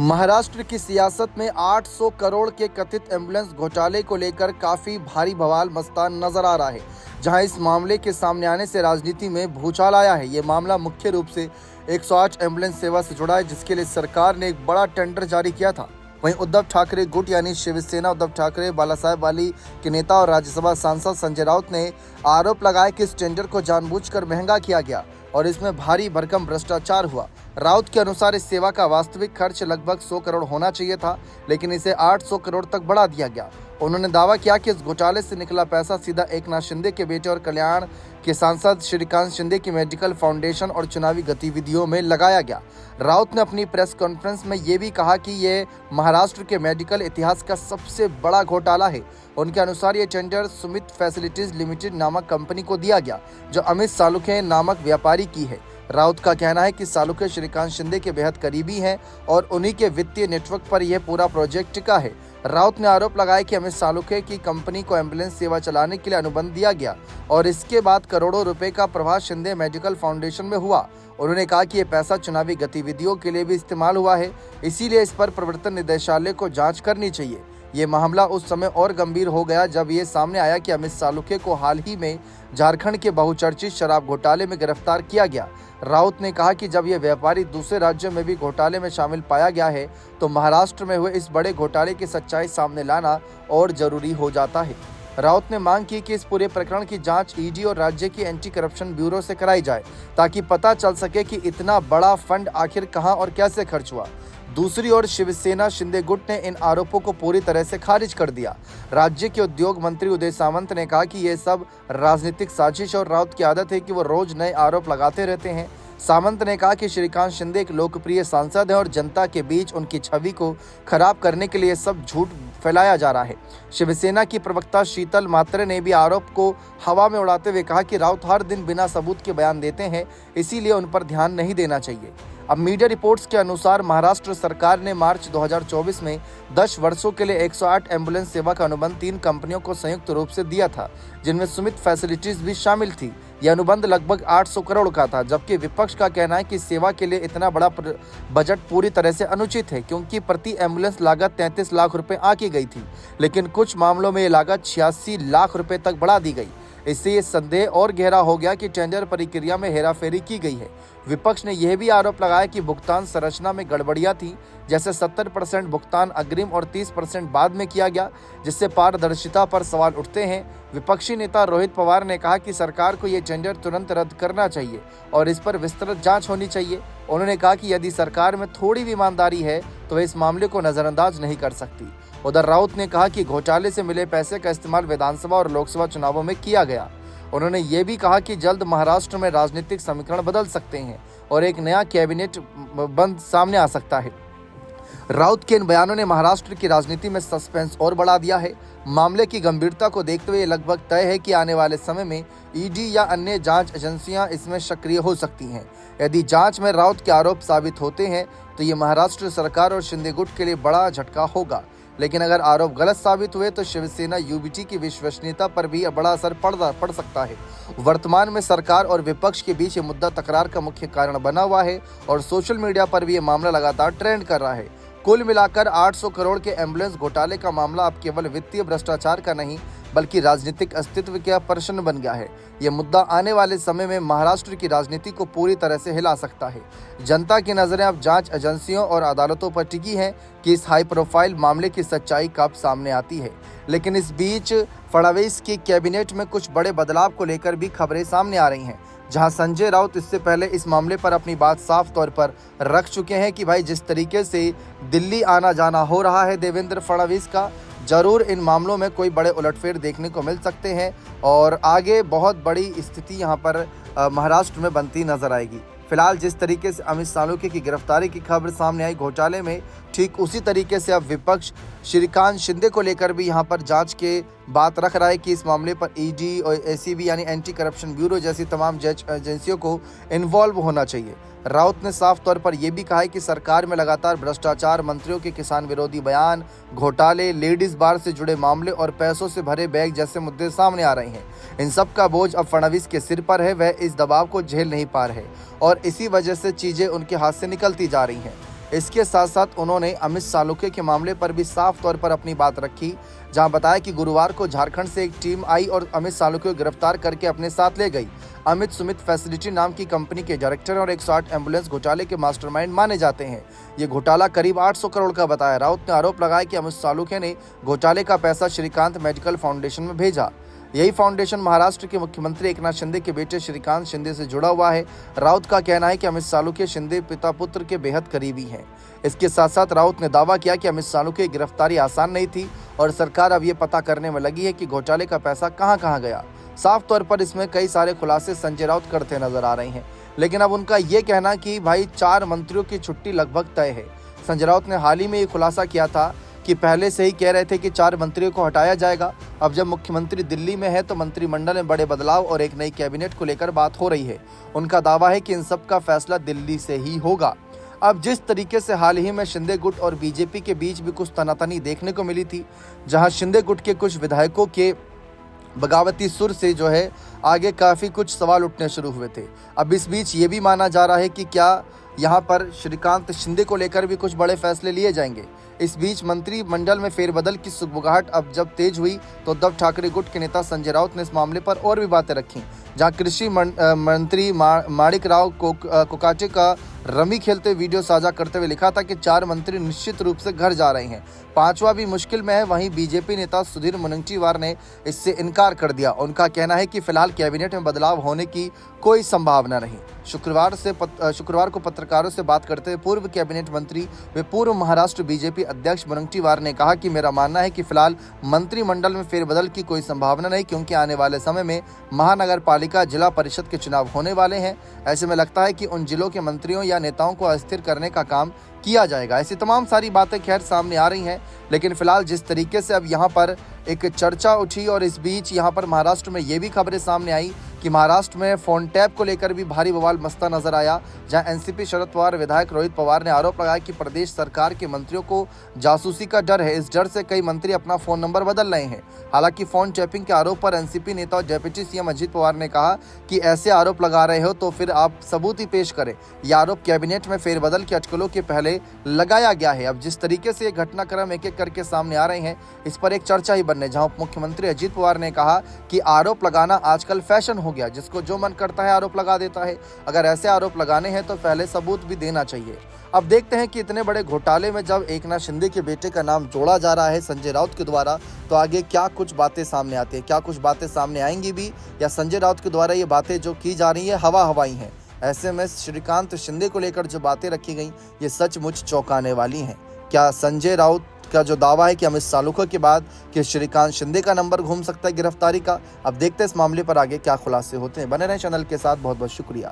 महाराष्ट्र की सियासत में 800 करोड़ के कथित एम्बुलेंस घोटाले को लेकर काफी भारी बवाल मचता नजर आ रहा है। जहां इस मामले के सामने आने से राजनीति में भूचाल आया है। ये मामला मुख्य रूप से 108 एम्बुलेंस सेवा से जुड़ा है, जिसके लिए सरकार ने एक बड़ा टेंडर जारी किया था। वहीं उद्धव ठाकरे गुट यानी शिवसेना उद्धव ठाकरे बालासाहेब वाली के नेता और राज्यसभा सांसद संजय राउत ने आरोप लगाया कि इस टेंडर को जानबूझकर महंगा किया गया और इसमें भारी भरकम भ्रष्टाचार हुआ। राउत के अनुसार इस सेवा का वास्तविक खर्च लगभग 100 करोड़ होना चाहिए था, लेकिन इसे 800 करोड़ तक बढ़ा दिया गया। उन्होंने दावा किया कि इस घोटाले से निकला पैसा सीधा एकनाथ शिंदे के बेटे और कल्याण के सांसद श्रीकांत शिंदे की मेडिकल फाउंडेशन और चुनावी गतिविधियों में लगाया गया। राउत ने अपनी प्रेस कॉन्फ्रेंस में ये भी कहा कि ये महाराष्ट्र के मेडिकल इतिहास का सबसे बड़ा घोटाला है। उनके अनुसार ये टेंडर सुमित फैसिलिटीज लिमिटेड नामक कंपनी को दिया गया, जो अमित सालुखे नामक व्यापारी की है। राउत का कहना है कि सालुखे श्रीकांत शिंदे के बेहद करीबी हैं और उन्हीं के वित्तीय नेटवर्क पर यह पूरा प्रोजेक्ट टिका है। राउत ने आरोप लगाया कि अमित सालुखे की कंपनी को एम्बुलेंस सेवा चलाने के लिए अनुबंध दिया गया और इसके बाद करोड़ों रुपए का प्रवाह शिंदे मेडिकल फाउंडेशन में हुआ। उन्होंने कहा कि ये पैसा चुनावी गतिविधियों के लिए भी इस्तेमाल हुआ है, इसीलिए इस पर प्रवर्तन निदेशालय को जांच करनी चाहिए। ये मामला उस समय और गंभीर हो गया जब ये सामने आया कि अमित सालुखे को हाल ही में झारखंड के बहुचर्चित शराब घोटाले में गिरफ्तार किया गया। राउत ने कहा कि जब ये व्यापारी दूसरे राज्यों में भी घोटाले में शामिल पाया गया है, तो महाराष्ट्र में हुए इस बड़े घोटाले की सच्चाई सामने लाना और जरूरी हो जाता है। राउत ने मांग की कि इस पूरे प्रकरण की जांच ईडी और राज्य की एंटी करप्शन ब्यूरो से कराई जाए, ताकि पता चल सके कि इतना बड़ा फंड आखिर कहां और कैसे खर्च हुआ। दूसरी ओर शिवसेना शिंदे गुट ने इन आरोपों को पूरी तरह से खारिज कर दिया। राज्य के उद्योग मंत्री उदय सामंत ने कहा कि ये सब राजनीतिक साजिश और राउत की आदत है कि वो रोज नए आरोप लगाते रहते हैं। सामंत ने कहा कि श्रीकांत शिंदे एक लोकप्रिय सांसद है और जनता के बीच उनकी छवि को खराब करने के लिए सब झूठ फैलाया जा रहा है। शिवसेना की प्रवक्ता शीतल मात्रे ने भी आरोप को हवा में उड़ाते हुए कहा कि राउत हर दिन बिना सबूत के बयान देते हैं, इसीलिए उन पर ध्यान नहीं देना चाहिए। अब मीडिया रिपोर्ट्स के अनुसार महाराष्ट्र सरकार ने मार्च 2024 में 10 वर्षों के लिए 108 एम्बुलेंस सेवा का अनुबंध 3 कंपनियों को संयुक्त रूप से दिया था, जिनमें सुमित फैसिलिटीज भी शामिल थी। यह अनुबंध लगभग 800 करोड़ का था, जबकि विपक्ष का कहना है कि सेवा के लिए इतना बड़ा बजट पूरी तरह से अनुचित है, क्योंकि प्रति एम्बुलेंस लागत 33 लाख रुपए आकी गई थी, लेकिन कुछ मामलों में ये लागत 86 लाख रुपए तक बढ़ा दी गई। इससे ये संदेह और गहरा हो गया कि टेंडर प्रक्रिया में हेराफेरी की गई है। विपक्ष ने यह भी आरोप लगाया कि भुगतान संरचना में गड़बड़ियां थी, जैसे 70% भुगतान अग्रिम और 30% बाद में किया गया, जिससे पारदर्शिता पर सवाल उठते हैं। विपक्षी नेता रोहित पवार ने कहा कि सरकार को ये टेंडर तुरंत रद्द करना चाहिए और इस पर विस्तृत जांच होनी चाहिए। उन्होंने कहा कि यदि सरकार में थोड़ी भी ईमानदारी है तो वह इस मामले को नजरअंदाज नहीं कर सकती। उधर राउत ने कहा कि घोटाले से मिले पैसे का इस्तेमाल विधानसभा और लोकसभा चुनावों में किया गया। उन्होंने ये भी कहा कि जल्द महाराष्ट्र में राजनीतिक समीकरण बदल सकते हैं और एक नया कैबिनेट बंद सामने आ सकता है। राउत के इन बयानों ने महाराष्ट्र की राजनीति में सस्पेंस और बढ़ा दिया है। मामले की गंभीरता को देखते हुए लगभग तय है कि आने वाले समय में ईडी या अन्य जांच एजेंसियां इसमें सक्रिय हो सकती हैं। यदि जांच में राउत के आरोप साबित होते हैं तो ये महाराष्ट्र सरकार और शिंदे गुट के लिए बड़ा झटका होगा, लेकिन अगर आरोप गलत साबित हुए तो शिवसेना यूबीटी की विश्वसनीयता पर भी बड़ा असर पड़ सकता है। वर्तमान में सरकार और विपक्ष के बीच ये मुद्दा तकरार का मुख्य कारण बना हुआ है और सोशल मीडिया पर भी ये मामला लगातार ट्रेंड कर रहा है। कुल मिलाकर 800 करोड़ के एम्बुलेंस घोटाले का मामला अब केवल वित्तीय भ्रष्टाचार का नहीं, बल्कि राजनीतिक अस्तित्व का प्रश्न बन गया है। यह मुद्दा आने वाले समय में महाराष्ट्र की राजनीति को पूरी तरह से हिला सकता है। जनता की नजरें अब जांच एजेंसियों और अदालतों पर टिकी हैं कि इस हाई प्रोफाइल मामले की सच्चाई कब सामने आती है। लेकिन इस बीच फडणवीस की कैबिनेट में कुछ बड़े बदलाव को लेकर भी खबरें सामने आ रही हैं, जहां संजय राउत इससे पहले इस मामले पर अपनी बात साफ तौर पर रख चुके हैं कि भाई जिस तरीके से दिल्ली आना जाना हो रहा है देवेंद्र फडणवीस का, जरूर इन मामलों में कोई बड़े उलटफेर देखने को मिल सकते हैं और आगे बहुत बड़ी स्थिति यहां पर महाराष्ट्र में बनती नजर आएगी। फिलहाल जिस तरीके से अमित सालुखे की गिरफ्तारी की खबर सामने आई घोटाले में, ठीक उसी तरीके से अब विपक्ष श्रीकांत शिंदे को लेकर भी यहां पर जांच के बात रख रहा है कि इस मामले पर ईडी और एसीबी यानी एंटी करप्शन ब्यूरो जैसी तमाम एजेंसियों को इन्वॉल्व होना चाहिए। राउत ने साफ तौर पर यह भी कहा है कि सरकार में लगातार भ्रष्टाचार, मंत्रियों के किसान विरोधी बयान, घोटाले, लेडीज बार से जुड़े मामले और पैसों से भरे बैग जैसे मुद्दे सामने आ रहे हैं। इन सब का बोझ अब फडणवीस के सिर पर है। वह इस दबाव को झेल नहीं पा रहे और इसी वजह से चीजें उनके हाथ से निकलती जा रही हैं। इसके साथ साथ उन्होंने अमित सालुखे के मामले पर भी साफ तौर पर अपनी बात रखी, जहां बताया कि गुरुवार को झारखंड से एक टीम आई और अमित सालुखे को गिरफ्तार करके अपने साथ ले गई। अमित सुमित फैसिलिटी नाम की कंपनी के डायरेक्टर और 108 एम्बुलेंस घोटाले के मास्टरमाइंड माने जाते हैं। ये घोटाला करीब 800 करोड़ का बताया। राउत ने आरोप लगाया कि अमित सालुखे ने घोटाले का पैसा श्रीकांत मेडिकल फाउंडेशन में भेजा। यही फाउंडेशन महाराष्ट्र के मुख्यमंत्री एकनाथ शिंदे के बेटे श्रीकांत शिंदे से जुड़ा हुआ है। राउत का कहना है कि अमित सालुखे शिंदे पिता पुत्र के बेहद करीबी हैं। इसके साथ साथ राउत ने दावा किया कि अमित सालुखे की गिरफ्तारी आसान नहीं थी और सरकार अब ये पता करने में लगी है कि घोटाले का पैसा कहां गया। साफ तौर पर इसमें कई सारे खुलासे संजय राउत करते नजर आ रहे हैं, लेकिन अब उनका ये कहना कि भाई 4 मंत्रियों की छुट्टी लगभग तय है। संजय राउत ने हाल ही में ये खुलासा किया था कि पहले से ही कह रहे थे कि 4 मंत्रियों को हटाया जाएगा। अब जब मुख्यमंत्री दिल्ली में है तो मंत्रिमंडल में बड़े बदलाव और एक नई कैबिनेट को लेकर बात हो रही है। उनका दावा है कि इन सब का फैसला दिल्ली से ही होगा। अब जिस तरीके से हाल ही में शिंदे गुट और बीजेपी के बीच भी कुछ तनातनी देखने को मिली थी, जहां शिंदे गुट के कुछ विधायकों के बगावती सुर से जो है आगे काफ़ी कुछ सवाल उठने शुरू हुए थे। अब इस बीच ये भी माना जा रहा है कि क्या यहाँ पर श्रीकांत शिंदे को लेकर भी कुछ बड़े फैसले लिए जाएंगे। इस बीच मंत्रिमंडल में फेरबदल की सुगबुगाहट अब जब तेज हुई तो उद्धव ठाकरे गुट के नेता संजय राउत ने इस मामले पर और भी बातें रखी, जहां कृषि मंत्री माणिक राव कोकाटे का रमी खेलते वीडियो साझा करते हुए लिखा था कि 4 मंत्री निश्चित रूप से घर जा रहे हैं, 5वां भी मुश्किल में है। वहीं बीजेपी नेता सुधीर मुनगंटीवार ने इससे इनकार कर दिया। उनका कहना है कि फिलहाल कैबिनेट में बदलाव होने की कोई संभावना नहीं। शुक्रवार को पत्रकारों से बात करते हुए पूर्व कैबिनेट मंत्री व पूर्व महाराष्ट्र बीजेपी अध्यक्ष मुनगंटीवार ने कहा कि मेरा मानना है कि फिलहाल मंत्रिमंडल में फेरबदल की कोई संभावना नहीं, क्योंकि आने वाले समय में महानगर पालिका जिला परिषद के चुनाव होने वाले हैं। ऐसे में लगता है कि उन जिलों के मंत्रियों या नेताओं को अस्थिर करने का काम किया जाएगा। ऐसी तमाम सारी बातें खैर सामने आ रही हैं, लेकिन फिलहाल जिस तरीके से अब यहाँ पर एक चर्चा उठी और इस बीच यहाँ पर महाराष्ट्र में ये भी खबरें सामने आई कि महाराष्ट्र में फोन टैप को लेकर भी भारी बवाल मचता नजर आया, जहां एनसीपी शरद पवार विधायक रोहित पवार ने आरोप लगाया कि प्रदेश सरकार के मंत्रियों को जासूसी का डर है। इस डर से कई मंत्री अपना फोन नंबर बदल रहे हैं। हालांकि फोन टैपिंग के आरोप पर एनसीपी नेता और डेप्यूटी सीएम अजित पवार ने कहा कि ऐसे आरोप लगा रहे हो तो फिर आप सबूत ही पेश करें। यह आरोप कैबिनेट में फेरबदल की अटकलों के पहले लगाया गया है। अब जिस तरीके से ये घटनाक्रम एक एक करके सामने आ रहे हैं, इस पर एक चर्चा ही बनने, जहां उप मुख्यमंत्री अजित पवार ने कहा कि आरोप लगाना आजकल फैशन हो गया, जिसको जो मन करता है आरोप लगा देता है। अगर ऐसे आरोप लगाने हैं तो पहले सबूत भी देना चाहिए। अब देखते हैं कि इतने बड़े घोटाले में जब एकनाथ शिंदे के बेटे का नाम जोड़ा जा रहा है संजय राउत के द्वारा, तो आगे क्या कुछ बातें सामने आती है, क्या कुछ बातें सामने आएंगी भी, या संजय राउत के द्वारा ये बातें जो की जा रही है हवाई हैं। ऐसे में श्रीकांत शिंदे को लेकर जो बातें रखी गई ये सचमुच चौंकाने वाली हैं। क्या संजय राउत का जो दावा है कि अमित सालुखे के बाद कि श्रीकांत शिंदे का नंबर घूम सकता है गिरफ्तारी का, अब देखते हैं इस मामले पर आगे क्या खुलासे होते हैं। बने रहें चैनल के साथ। बहुत बहुत शुक्रिया।